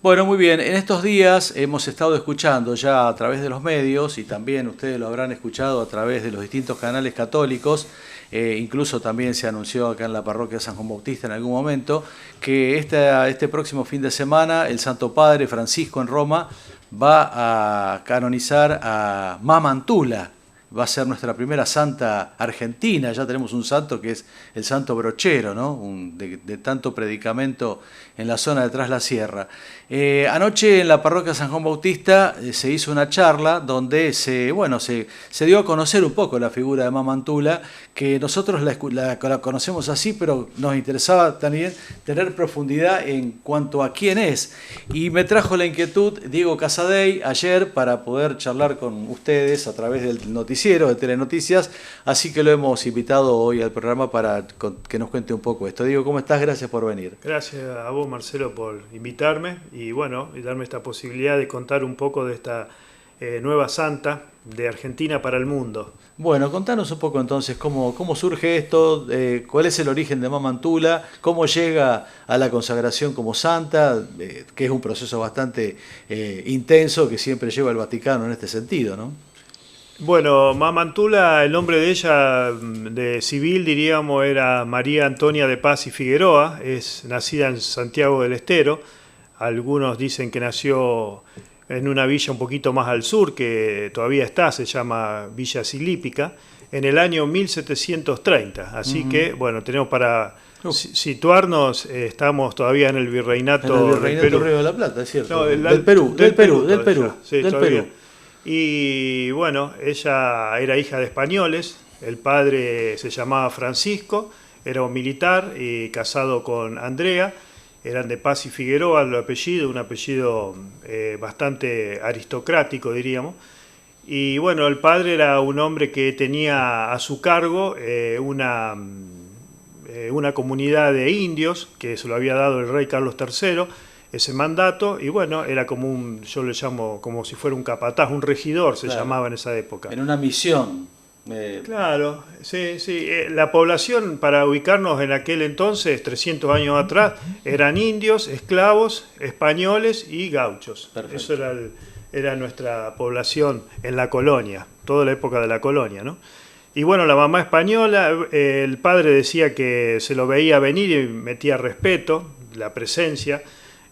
Bueno, muy bien. En estos días hemos estado escuchando ya a través de los medios y también ustedes lo habrán escuchado a través de los distintos canales católicos, incluso también se anunció acá en la parroquia San Juan Bautista en algún momento, que este próximo fin de semana el Santo Padre Francisco en Roma va a canonizar a Mamantula. Va a ser nuestra primera santa argentina. Ya tenemos un santo que es el santo brochero, ¿no? De tanto predicamento en la zona de Tras la Sierra. Anoche en la parroquia San Juan Bautista se hizo una charla donde se dio a conocer un poco la figura de Mamantula, que nosotros la conocemos así, pero nos interesaba también tener profundidad en cuanto a quién es. Y me trajo la inquietud Diego Casadei ayer para poder charlar con ustedes a través del noticiero de Telenoticias, así que lo hemos invitado hoy al programa para que nos cuente un poco esto. Diego, ¿cómo estás? Gracias por venir. Gracias a vos, Marcelo, por invitarme y darme esta posibilidad de contar un poco de esta nueva santa de Argentina para el mundo. Bueno, contanos un poco entonces cómo surge esto, cuál es el origen de Mamantula, cómo llega a la consagración como santa, que es un proceso bastante intenso que siempre lleva el Vaticano en este sentido, ¿no? Bueno, Mamantula, el nombre de ella, de civil diríamos, era María Antonia de Paz y Figueroa, es nacida en Santiago del Estero. Algunos dicen que nació en una villa un poquito más al sur, que todavía está, se llama Villa Silípica, en el año 1730. Así que, bueno, tenemos para situarnos, estamos todavía en el virreinato, del Perú. Río de la Plata, es cierto. No, del Perú. Sí, del Perú. Y bueno, ella era hija de españoles, el padre se llamaba Francisco, era un militar y casado con Andrea. Eran de Paz y Figueroa el apellido, un apellido bastante aristocrático, diríamos. Y bueno, el padre era un hombre que tenía a su cargo una comunidad de indios, que se lo había dado el rey Carlos III, ese mandato, y bueno, era como yo le llamo como si fuera un capataz, un regidor se llamaba en esa época. En una misión. Claro, sí. La población, para ubicarnos en aquel entonces, 300 años atrás, eran indios, esclavos, españoles y gauchos. Perfecto. Eso era nuestra población en la colonia, toda la época de la colonia, ¿no? Y bueno, la mamá española, el padre decía que se lo veía venir y metía respeto, la presencia.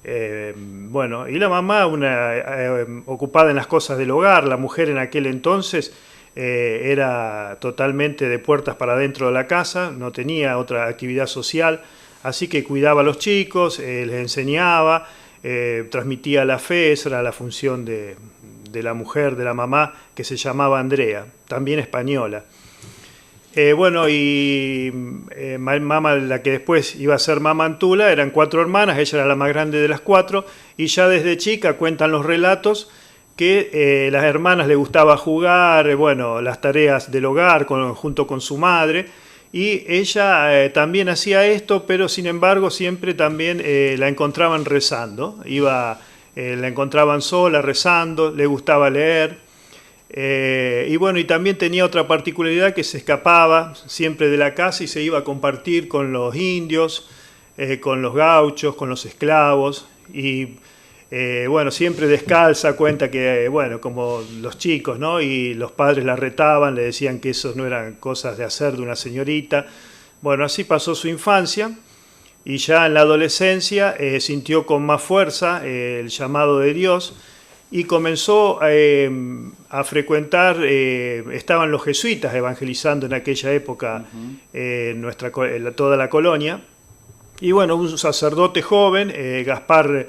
Y la mamá, ocupada en las cosas del hogar, la mujer en aquel entonces era totalmente de puertas para adentro de la casa, no tenía otra actividad social, así que cuidaba a los chicos, les enseñaba, transmitía la fe. Esa era la función de la mujer, de la mamá, que se llamaba Andrea, también española. Mamá, la que después iba a ser Mamantula, eran 4 hermanas, ella era la más grande de las 4, y ya desde chica cuentan los relatos que las hermanas le gustaba jugar, las tareas del hogar junto con su madre, y ella también hacía esto, pero sin embargo siempre también la encontraban rezando, la encontraban sola rezando, le gustaba leer. Y también tenía otra particularidad, que se escapaba siempre de la casa y se iba a compartir con los indios, con los gauchos, con los esclavos, y siempre descalza. Cuenta que, como los chicos, ¿no? Y los padres la retaban, le decían que eso no eran cosas de hacer de una señorita. Bueno, así pasó su infancia, y ya en la adolescencia sintió con más fuerza el llamado de Dios, y comenzó a frecuentar, estaban los jesuitas evangelizando en aquella época toda la colonia, y un sacerdote joven, Gaspar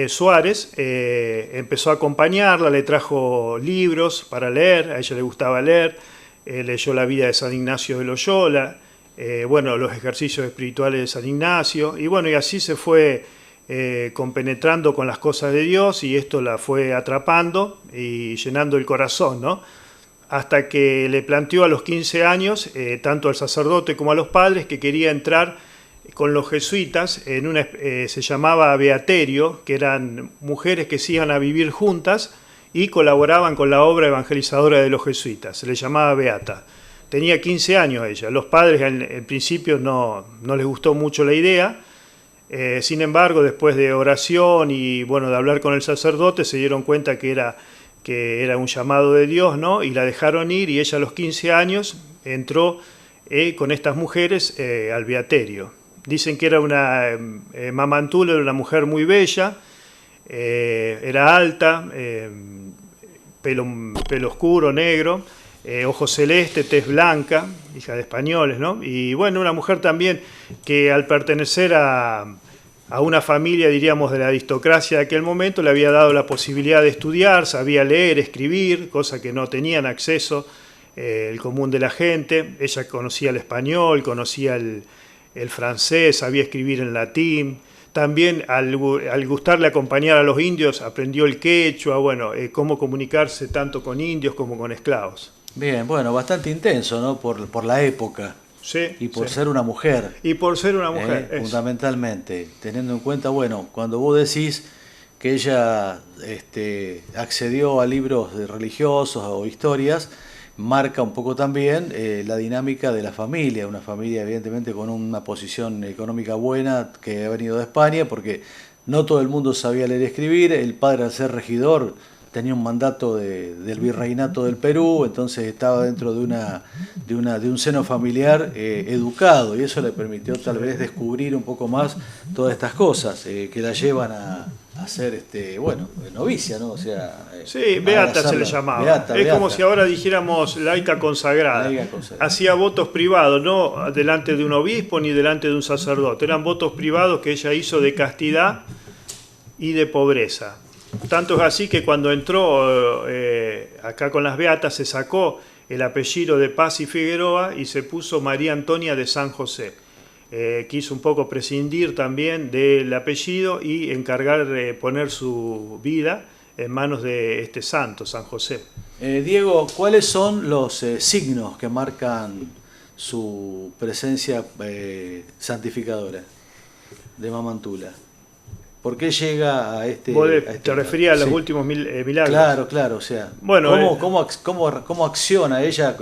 Suárez, empezó a acompañarla, le trajo libros para leer, a ella le gustaba leer, leyó la vida de San Ignacio de Loyola, los ejercicios espirituales de San Ignacio, y así se fue compenetrando con las cosas de Dios, y esto la fue atrapando y llenando el corazón, ¿no? Hasta que le planteó a los 15 años, tanto al sacerdote como a los padres, que quería entrar con los jesuitas se llamaba beaterio, que eran mujeres que se iban a vivir juntas y colaboraban con la obra evangelizadora de los jesuitas, se le llamaba beata. Tenía 15 años ella, los padres en principio no les gustó mucho la idea. Sin embargo, después de oración y bueno, de hablar con el sacerdote, se dieron cuenta que era un llamado de Dios, ¿no? Y la dejaron ir, y ella a los 15 años entró con estas mujeres al beaterio. Dicen que era una Mamantula, era una mujer muy bella, era alta, pelo oscuro, negro, ojos celestes, tez blanca, hija de españoles, ¿no? Y bueno, una mujer también que al pertenecer a una familia, diríamos, de la aristocracia de aquel momento, le había dado la posibilidad de estudiar, sabía leer, escribir, cosa que no tenían acceso el común de la gente. Ella conocía el español, conocía el francés, sabía escribir en latín. También al gustarle acompañar a los indios, aprendió el quechua, bueno, cómo comunicarse tanto con indios como con esclavos. Bien, bueno, bastante intenso, ¿no? Por la época. Sí, Y por sí. ser una mujer. Y por ser una mujer. Fundamentalmente, teniendo en cuenta, bueno, cuando vos decís que ella accedió a libros religiosos o historias, marca un poco también la dinámica de la familia, una familia evidentemente con una posición económica buena que ha venido de España, porque no todo el mundo sabía leer y escribir. El padre, al ser regidor, tenía un mandato del virreinato del Perú, entonces estaba dentro de un seno familiar educado, y eso le permitió tal vez descubrir un poco más todas estas cosas que la llevan a ser bueno, novicia, ¿no? O sea, Sí, beata se le llamaba. Beata, es beata. como si ahora dijéramos laica consagrada. Laica consagrada. Hacía votos privados, no delante de un obispo ni delante de un sacerdote. Eran votos privados que ella hizo de castidad y de pobreza. Tanto es así que cuando entró acá con las beatas se sacó el apellido de Paz y Figueroa y se puso María Antonia de San José. Quiso un poco prescindir también del apellido y encargar de poner su vida en manos de este santo, San José. Diego, ¿cuáles son los signos que marcan su presencia santificadora de Mamantula? ¿Por qué llega a este... ¿Vos a este te referías a los sí. últimos milagros? Claro, claro, o sea, Bueno, ¿cómo acciona ella,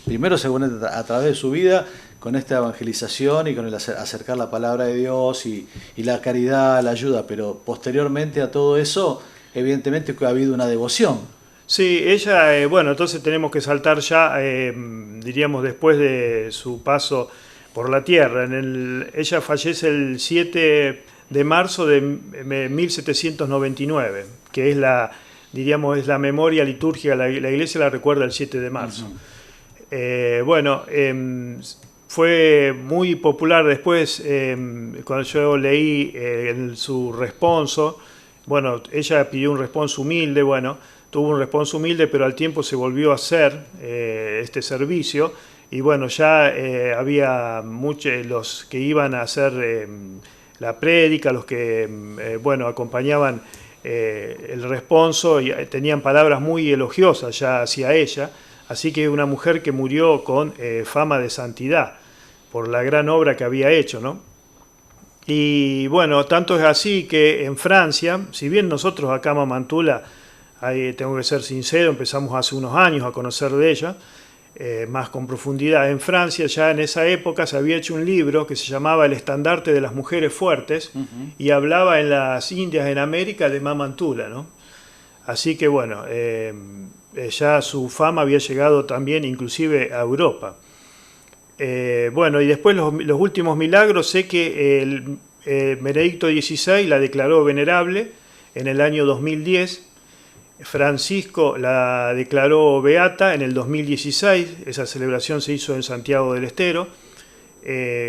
primero seguramente a través de su vida, con esta evangelización y con el acercar la palabra de Dios y la caridad, la ayuda, pero posteriormente a todo eso, evidentemente ha habido una devoción? Sí, ella, bueno, entonces tenemos que saltar ya, diríamos, después de su paso por la tierra. Ella fallece el 7 de marzo de 1799, que es diríamos, es la memoria litúrgica, la iglesia la recuerda el 7 de marzo. Bueno, fue muy popular después, cuando yo leí su responso. Bueno, ella pidió un responso humilde, bueno, tuvo un responso humilde, pero al tiempo se volvió a hacer este servicio, y bueno, ya había muchos los que iban a hacer la prédica, los que bueno, acompañaban el responso, y tenían palabras muy elogiosas ya hacia ella, así que una mujer que murió con fama de santidad por la gran obra que había hecho, ¿no? Y bueno, tanto es así que en Francia, si bien nosotros acá en Mamantula, tengo que ser sincero, empezamos hace unos años a conocer de ella, más con profundidad. En Francia ya en esa época se había hecho un libro que se llamaba El estandarte de las mujeres fuertes, y hablaba en las Indias, en América, de Mamantula, ¿no? Así que bueno, ya su fama había llegado también inclusive a Europa. Bueno, y después los últimos milagros, sé que el Benedicto XVI la declaró venerable en el año 2010, Francisco la declaró beata en el 2016, esa celebración se hizo en Santiago del Estero,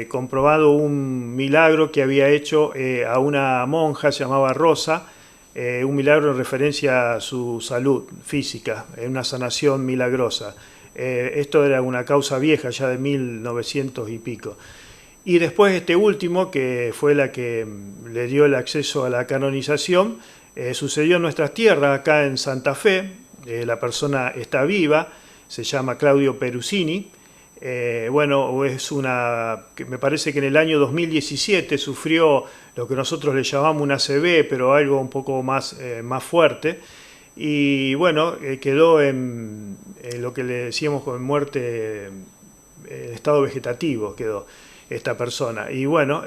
comprobado un milagro que había hecho a una monja, se llamaba Rosa, un milagro en referencia a su salud física, una sanación milagrosa. Esto era una causa vieja, ya de 1900 y pico. Y después este último, que fue la que le dio el acceso a la canonización, sucedió en nuestras tierras, acá en Santa Fe. La persona está viva, se llama Claudio Perusini. Bueno, que me parece que en el año 2017 sufrió lo que nosotros le llamamos una ACV, pero algo un poco más fuerte. Y bueno, quedó en lo que le decíamos con muerte, estado vegetativo quedó. esta persona. Y bueno,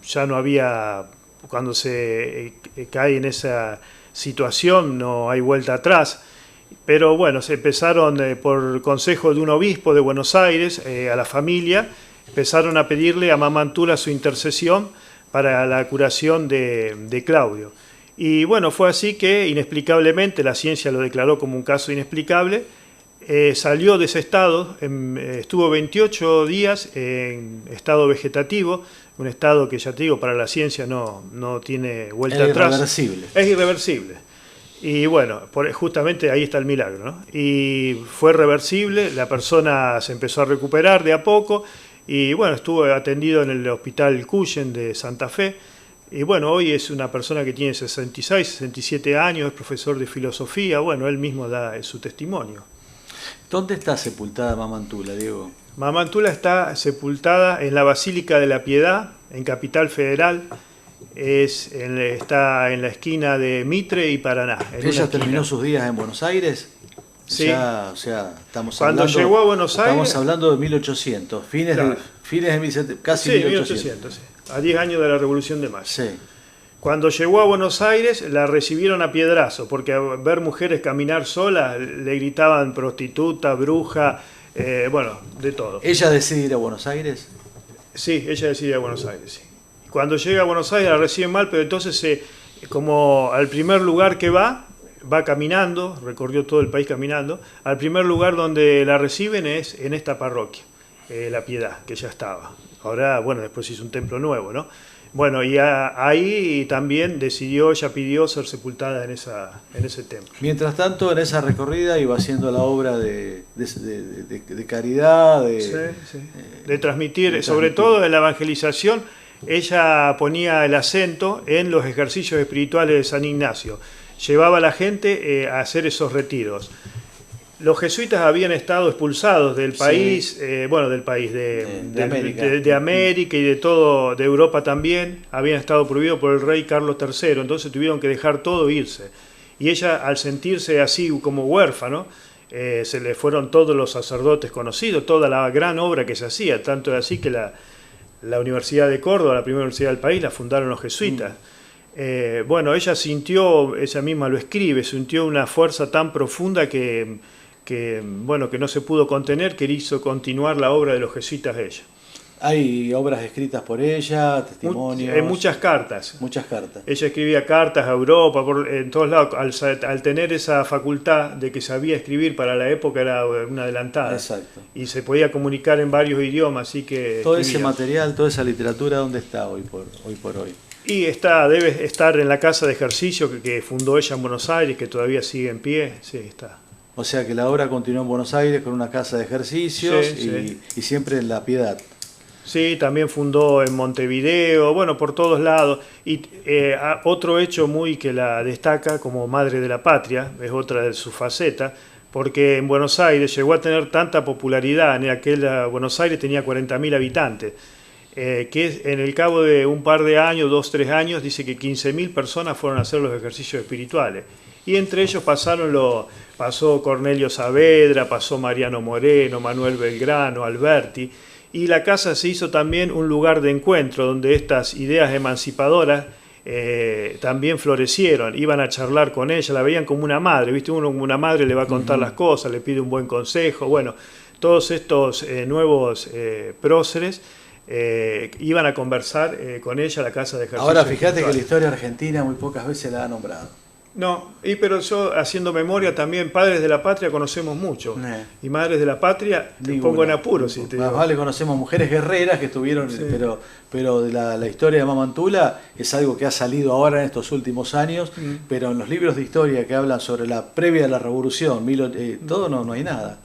ya no había, cuando se cae en esa situación no hay vuelta atrás. Pero bueno, se empezaron, por consejo de un obispo de Buenos Aires, a la familia, empezaron a pedirle a Mama Antula su intercesión para la curación de Claudio. Y bueno, fue así que inexplicablemente, la ciencia lo declaró como un caso inexplicable, salió de ese estado, estuvo 28 días en estado vegetativo, un estado que ya te digo, para la ciencia no tiene vuelta atrás. Es irreversible. Es irreversible. Y bueno, justamente ahí está el milagro, ¿no? Y fue reversible, la persona se empezó a recuperar de a poco y bueno, estuvo atendido en el Hospital Cuyen de Santa Fe. Y bueno, hoy es una persona que tiene 66, 67 años, es profesor de filosofía, bueno, él mismo da su testimonio. ¿Dónde está sepultada Mama Antula, Diego? Mama Antula está sepultada en la Basílica de la Piedad, en Capital Federal. Está en la esquina de Mitre y Paraná. ¿Ella terminó sus días en Buenos Aires? Sí. Ya, o sea, Cuando llegó a Buenos Aires... Estamos hablando de 1800, fines de 1700, casi sí, 1800. Sí, a 10 años de la Revolución de Mayo. Sí. Cuando llegó a Buenos Aires la recibieron a piedrazo, porque a ver mujeres caminar solas le gritaban prostituta, bruja, bueno, de todo. ¿Ella decide ir a Buenos Aires? Sí, ella decide ir a Buenos Aires, sí. Cuando llega a Buenos Aires la reciben mal, pero entonces como al primer lugar que va caminando, recorrió todo el país caminando, al primer lugar donde la reciben es en esta parroquia, La Piedad, que ya estaba. Ahora, bueno, después hizo un templo nuevo, ¿no? Bueno, y ahí también ella pidió ser sepultada en ese templo. Mientras tanto, en esa recorrida iba haciendo la obra de caridad, de transmitir, sobre todo en la evangelización. Ella ponía el acento en los ejercicios espirituales de San Ignacio. Llevaba a la gente a hacer esos retiros. Los jesuitas habían estado expulsados del país, sí. Bueno, del país, de América y de todo, de Europa también. Habían estado prohibidos por el rey Carlos III, entonces tuvieron que dejar todo e irse. Y ella, al sentirse así como huérfano, se le fueron todos los sacerdotes conocidos, toda la gran obra que se hacía, tanto es así que la Universidad de Córdoba, la primera universidad del país, la fundaron los jesuitas. Bueno, ella sintió, ella misma lo escribe, sintió una fuerza tan profunda que no se pudo contener, que hizo continuar la obra de los jesuitas de ella. Hay obras escritas por ella, testimonios. Muchas cartas. Muchas cartas. Ella escribía cartas a Europa, en todos lados. Al tener esa facultad de que sabía escribir para la época, era una adelantada. Exacto. Y se podía comunicar en varios idiomas, así que... Todo ese material, toda esa literatura, ¿dónde está hoy por hoy? Y debe estar en la casa de ejercicio que fundó ella en Buenos Aires, que todavía sigue en pie. Sí, está. O sea que la obra continuó en Buenos Aires con una casa de ejercicios y siempre en La Piedad. Sí, también fundó en Montevideo, bueno, por todos lados. Y otro hecho muy que la destaca como madre de la patria, es otra de sus facetas, porque en Buenos Aires llegó a tener tanta popularidad, en aquella Buenos Aires tenía 40.000 habitantes, que en el cabo de un par de años, 2, 3 años, dice que 15.000 personas fueron a hacer los ejercicios espirituales. Y entre ellos pasó Cornelio Saavedra, pasó Mariano Moreno, Manuel Belgrano, Alberti, y la casa se hizo también un lugar de encuentro donde estas ideas emancipadoras también florecieron. Iban a charlar con ella, la veían como una madre, ¿viste? Uno como una madre le va a contar las cosas, le pide un buen consejo. Bueno, todos estos nuevos próceres iban a conversar con ella a la casa de ejercicio. Ahora fíjate que la historia argentina muy pocas veces la ha nombrado. No, pero yo haciendo memoria también, padres de la patria conocemos mucho. Y madres de la patria te pongo en apuros. Si te más digo. vale conocemos mujeres guerreras que estuvieron, sí. pero de la historia de Mama Antula es algo que ha salido ahora en estos últimos años, pero en los libros de historia que hablan sobre la previa de la revolución, todo no hay nada.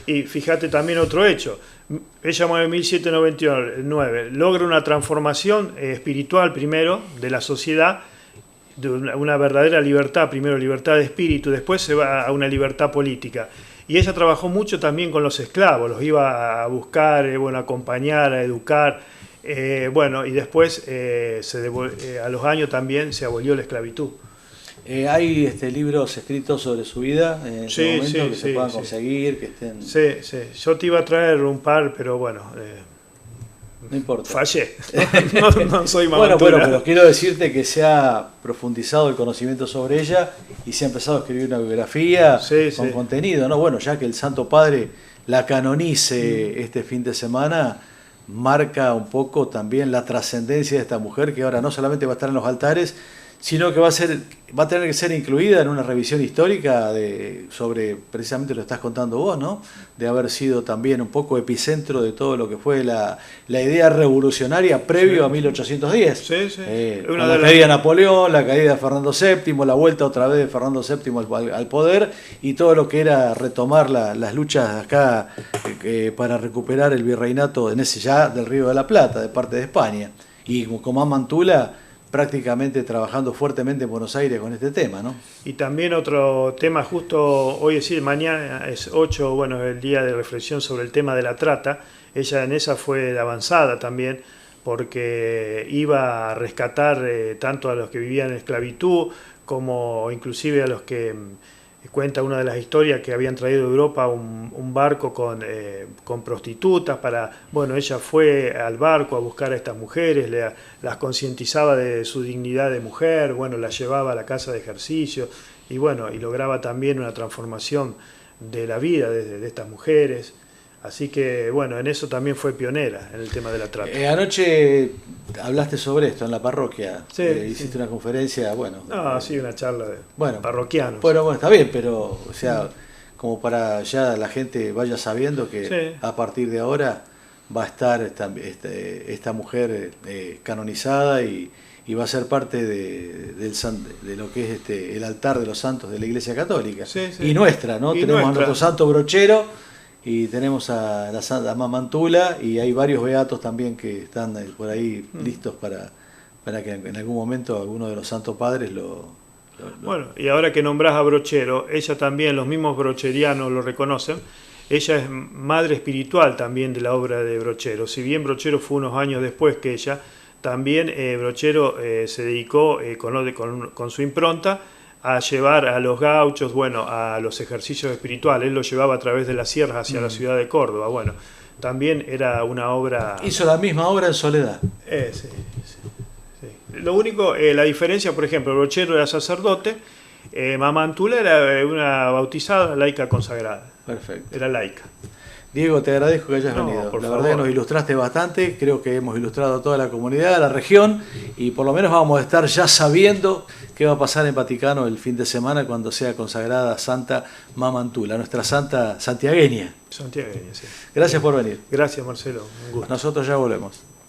Y fíjate también otro hecho. Ella muere en 1799, logra una transformación espiritual primero de la sociedad, de una verdadera libertad, primero libertad de espíritu, después se va a una libertad política. Y ella trabajó mucho también con los esclavos, los iba a buscar, a acompañar, a educar, y después a los años también se abolió la esclavitud. ¿Hay libros escritos sobre su vida en este momento que se puedan conseguir? Que estén... Sí, yo te iba a traer un par, pero bueno, No importa. Fallé. No soy Bueno, Mamantula. pero quiero decirte que se ha profundizado el conocimiento sobre ella y se ha empezado a escribir una biografía con contenido, ¿no? Bueno, ya que el Santo Padre la canonice este fin de semana, marca un poco también la trascendencia de esta mujer, que ahora no solamente va a estar en los altares, sino que va a tener que ser incluida en una revisión histórica sobre, precisamente lo estás contando vos, ¿no? De haber sido también un poco epicentro de todo lo que fue la idea revolucionaria previo a 1810. La caída de Napoleón, la caída de Fernando VII, la vuelta otra vez de Fernando VII al poder, y todo lo que era retomar las luchas acá para recuperar el virreinato en ese ya del Río de la Plata, de parte de España. Y con Mamantula prácticamente trabajando fuertemente en Buenos Aires con este tema, ¿no? Y también otro tema, justo hoy, es decir, mañana es 8, bueno, el día de reflexión sobre el tema de la trata. Ella en esa fue de avanzada también, porque iba a rescatar tanto a los que vivían en esclavitud, como inclusive a los que, cuenta una de las historias, que habían traído de Europa un barco con prostitutas bueno, ella fue al barco a buscar a estas mujeres, las concientizaba de su dignidad de mujer, bueno, las llevaba a la casa de ejercicio y bueno, y lograba también una transformación de la vida de estas mujeres. Así que, bueno, en eso también fue pionera, en el tema de la trata. Anoche hablaste sobre esto en la parroquia. Sí, hiciste una conferencia, bueno. Sí, una charla de parroquianos. Bueno, está bien, pero, o sea, como para ya la gente vaya sabiendo que a partir de ahora va a estar esta mujer canonizada y va a ser parte de lo que es el altar de los santos de la Iglesia Católica. Y nuestra, ¿no? Tenemos a nuestro santo brochero. Y tenemos a la Santa Mamantula, y hay varios beatos también que están por ahí listos para que en algún momento alguno de los santos padres lo... Bueno, y ahora que nombrás a Brochero, ella también, los mismos brocherianos lo reconocen, ella es madre espiritual también de la obra de Brochero. Si bien Brochero fue unos años después que ella, también Brochero se dedicó con su impronta a llevar a los gauchos, bueno, a los ejercicios espirituales. Él los llevaba a través de las sierras hacia la ciudad de Córdoba. Bueno, también era una obra... Hizo la misma obra en soledad. Sí. Lo único, la diferencia, por ejemplo, Brochero era sacerdote, Mamantula era una bautizada laica consagrada. Perfecto. Era laica. Diego, te agradezco que hayas venido. La verdad que nos ilustraste bastante, creo que hemos ilustrado a toda la comunidad, a la región, y por lo menos vamos a estar ya sabiendo qué va a pasar en Vaticano el fin de semana cuando sea consagrada Santa Mamantula, nuestra santa santiagueña. Santiagueña, sí. Gracias por venir. Gracias, Marcelo. Un gusto. Nosotros ya volvemos.